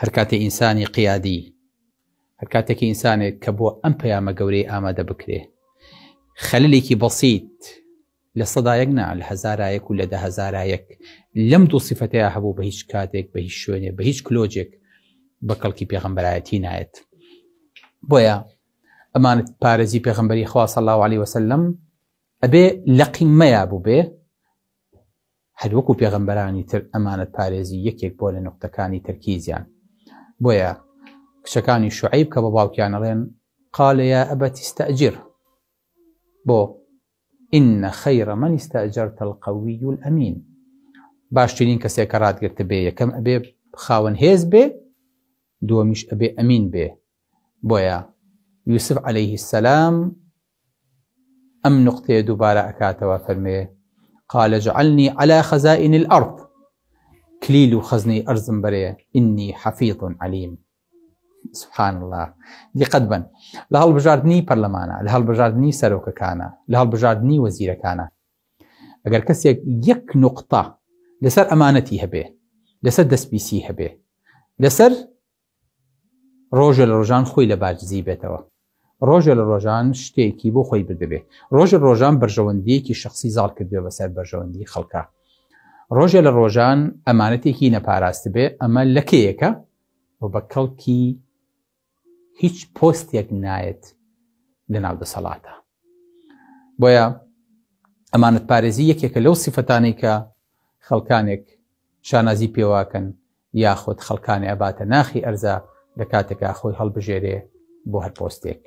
هەر کاتێ ئینسانی قیادی، هەر کاتێکی ئینسانێک کە بۆ ئەم پەیامە گەورەی ئامادە بکرێ، خەللێکی بەسیط لە سەدایەک نا لە هەزارایەک و لە دەهەزارایەک لەم دوو سیفەتەیە هەبوو بە هیچ کاتێک بە هیچ شوێنێ بە هیچ کلۆجێک بە کەڵکی پێغەمبەرایەتی نایەت. بۆیە ئەمانەت پارێزی پێغەمبەری خوا صلی الله علیه وسلم ئەبێ لە قیممەیە بوو بێ، هەر وەکو پێغەمبەرانی تر ئەمانەت پارێزی یەکێک بۆ لە نقطەکانی تەرکیزیان. بۆیە کچەکانی شوعەیب کە بە باوکیان ئەڵێن قال یا ئەبەتی استەئجر، بۆ ئینە خەیرە مەن استەئجەرتە القەویی الئەمین، باشترین کەسێک کە ڕاتگرتە بێ یەکەم ئەبێ خاوەن هێز بێ، دووەمیش ئەبێ ئەمین بێ. بۆیە یوسف عەلەیه السەلام ئەم نقطەیە دووبارە ئەکاتەوە فەرمێ قال اجعلني على خزائن الأرض كليل وخزني أرزم بريه إني حفيظ عليم. سبحان الله. دقت بن لە هەڵبژاردننی پەرلەمانە، لە هەڵبژاردننی سەرۆکەکانە، لە هەڵبژاردننی وەزیرەکانە، ئەگەر کەسێک یەک نقطە لەسەر ئەمانەتی هەبێ، لەسەر دەستپیسی هەبێ، لەسەر ڕۆژە لە ڕۆژان خۆی لە باجزی بێتەوە، ڕۆژە لە ڕۆژان شتێکی بۆ خۆی بردەبێ، ڕۆژە ڕۆژان بەرژەوەندیەکی شخصی زاڵ کردوێ بەسەر بەرژەوەندی خەڵکە، ڕۆژە لە ڕۆژان ئەمانەتێکی نەپاراست بێ، ئەمە لە کێیەکە و بە کەڵکی هیچ پۆستێک نایەت لە ناو دەسەڵاتە. بۆیە ئەمانەت پارێزی یەکێکە لەو سیفەتانەی کە خەڵکانێک شانازی پێواکەن یاخود خەڵکانی ئەباتە ناخی ئەرزە لە کاتێکا خۆی هەڵبژێرێ بۆ هەر پۆستێک.